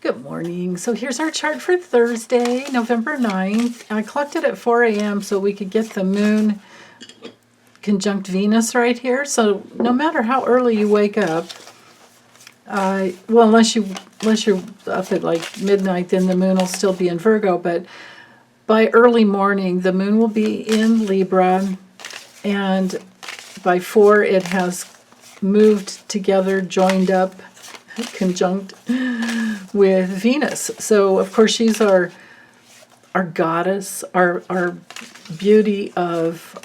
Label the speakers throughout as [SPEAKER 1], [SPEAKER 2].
[SPEAKER 1] Good morning. So here's our chart for Thursday, November 9th. I collected at 4 a.m. so we could get the moon conjunct Venus right here. So no matter how early you wake up, well, unless you're up at like midnight, then the moon will still be in Virgo. But by early morning, the moon will be in Libra, and by 4 it has moved together, joined up, conjunct with Venus. So of course she's our goddess, our beauty of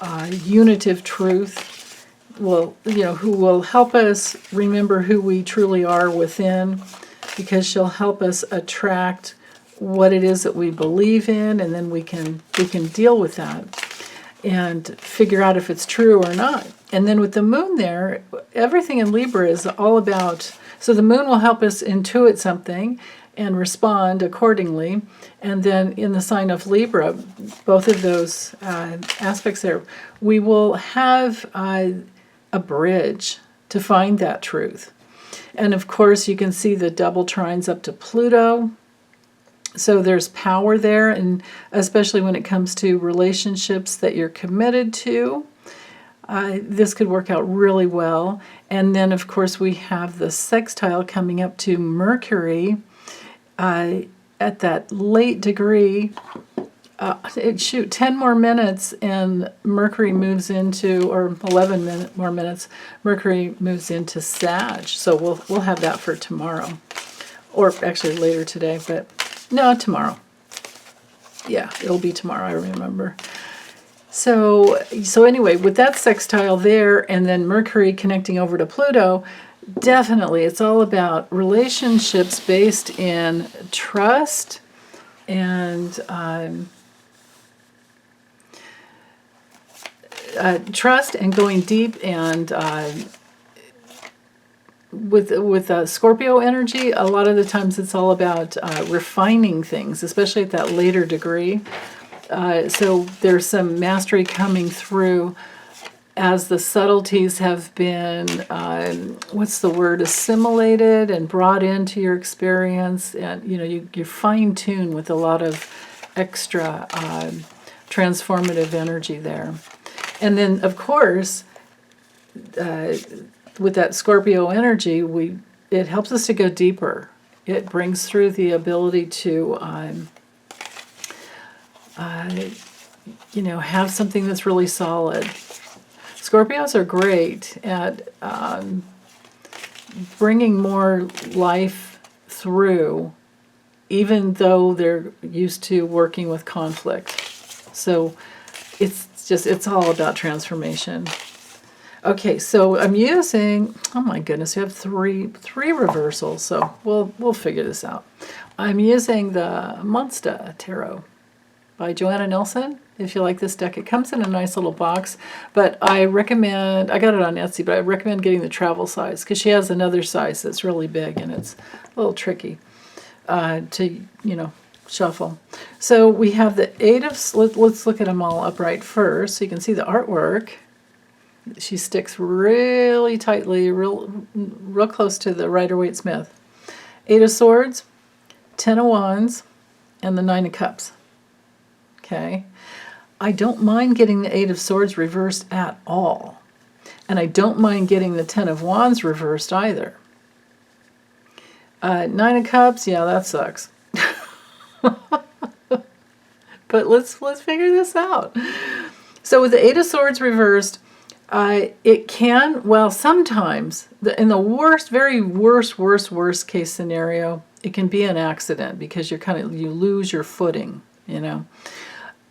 [SPEAKER 1] unitive truth. Well, who will help us remember who we truly are within, because she'll help us attract what it is that we believe in, and then we can deal with that and figure out if it's true or not. And then with the moon there, everything in Libra is all about, so the moon will help us intuit something and respond accordingly. And then in the sign of Libra, both of those aspects there, we will have a bridge to find that truth. And of course, you can see the double trines up to Pluto. So there's power there, and especially when it comes to relationships that you're committed to, this could work out really well. And then, of course, we have the sextile coming up to Mercury at that late degree. 10 more minutes and Mercury moves into, or 11 more minutes, Mercury moves into Sag. So we'll have that for tomorrow, or actually later today, but no, tomorrow. Yeah, it'll be tomorrow, I remember. So anyway, with that sextile there, and then Mercury connecting over to Pluto, definitely it's all about relationships based in trust and going deep, and with Scorpio energy, a lot of the times it's all about refining things, especially at that later degree. So there's some mastery coming through as the subtleties have been, assimilated and brought into your experience. And, you fine-tune with a lot of extra transformative energy there. And then, of course, with that Scorpio energy, it helps us to go deeper. It brings through the ability to, have something that's really solid. Scorpios are great at bringing more life through, even though they're used to working with conflict. So it's all about transformation. Okay, so I'm using, oh my goodness, we have three reversals, so we'll figure this out. I'm using the Monster Tarot by Joanna Nelson. If you like this deck, it comes in a nice little box, but I got it on Etsy, but I recommend getting the travel size, because she has another size that's really big, and it's a little tricky to, shuffle. So we have the Eight of, let's look at them all upright first, so you can see the artwork. She sticks really tightly, real close to the Rider-Waite-Smith. Eight of Swords, 10 of Wands, and the Nine of Cups. Okay. I don't mind getting the Eight of Swords reversed at all. And I don't mind getting the 10 of Wands reversed either. Nine of Cups, yeah, that sucks. But let's figure this out. So with the Eight of Swords reversed, it can, well, sometimes, in the worst, very worst case scenario, it can be an accident, because you lose your footing,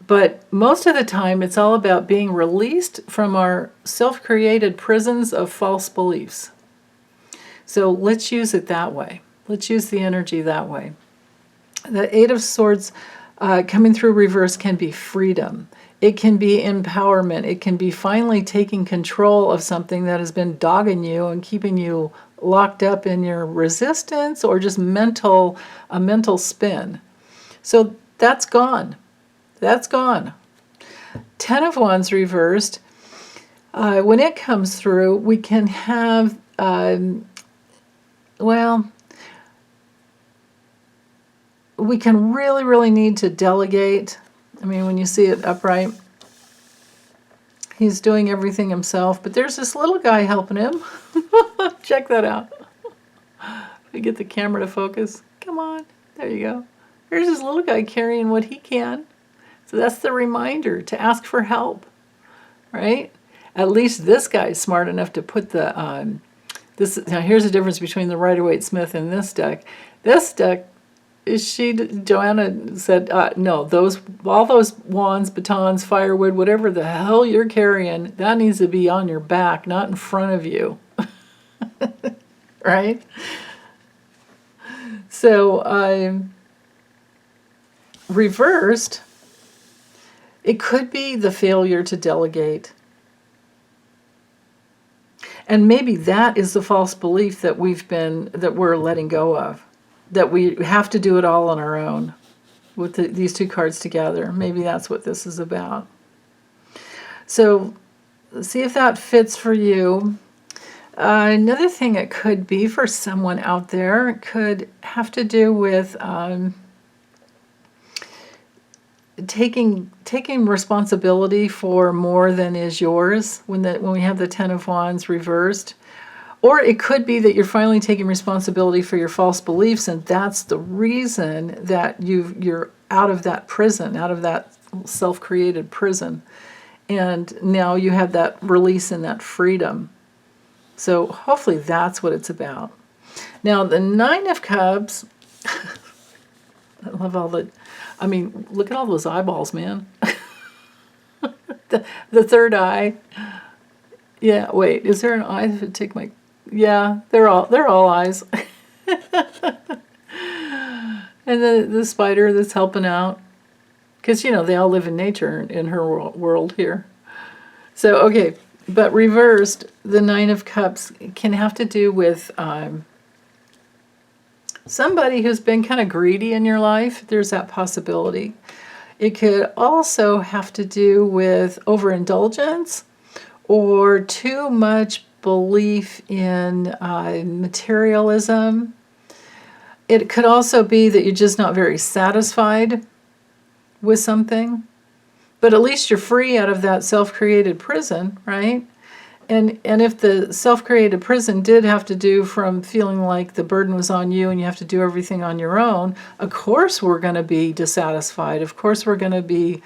[SPEAKER 1] But most of the time, it's all about being released from our self-created prisons of false beliefs. So let's use it that way. Let's use the energy that way. The Eight of Swords coming through reverse can be freedom. It can be empowerment. It can be finally taking control of something that has been dogging you and keeping you locked up in your resistance, or just a mental spin. So that's gone. That's gone. 10 of Wands reversed. When it comes through, we can have, we can really, really need to delegate. I mean, when you see it upright, he's doing everything himself, but there's this little guy helping him. Check that out. We get the camera to focus. Come on. There you go. There's this little guy carrying what he can. So that's the reminder to ask for help, right? At least this guy's smart enough to put the, now here's the difference between the Rider-Waite-Smith and this deck. This deck, Joanna said, no, all those wands, batons, firewood, whatever the hell you're carrying, that needs to be on your back, not in front of you. Right? So, reversed, it could be the failure to delegate. And maybe that is the false belief that we're letting go of. That we have to do it all on our own with these two cards together. Maybe that's what this is about. So see if that fits for you. Another thing it could be for someone out there, it could have to do with taking responsibility for more than is yours when we have the Ten of Wands reversed. Or it could be that you're finally taking responsibility for your false beliefs, and that's the reason that you're out of that prison, out of that self-created prison. And now you have that release and that freedom. So hopefully that's what it's about. Now the Nine of Cups, I love look at all those eyeballs, man. the third eye. Yeah, wait, is there an eye? Take my... Yeah, they're all eyes. And the spider that's helping out. Because, they all live in nature in her world here. So, okay, but reversed, the Nine of Cups can have to do with somebody who's been kind of greedy in your life. There's that possibility. It could also have to do with overindulgence or too much belief in materialism. It could also be that you're just not very satisfied with something, but at least you're free out of that self-created prison, right? And if the self-created prison did have to do from feeling like the burden was on you and you have to do everything on your own, of course we're going to be dissatisfied. Of course we're going to be,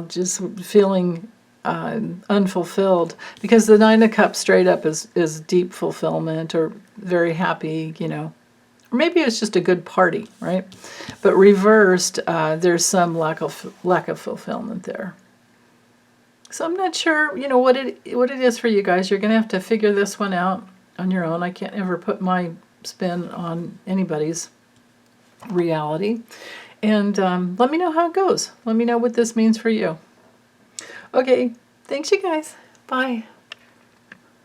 [SPEAKER 1] just feeling unfulfilled, because the Nine of Cups straight up is deep fulfillment or very happy, or maybe it's just a good party, right? But reversed, there's some lack of fulfillment there. So I'm not sure, what it is for you guys. You're going to have to figure this one out on your own. I can't ever put my spin on anybody's reality. And let me know how it goes. Let me know what this means for you. Okay, thanks you guys. Bye.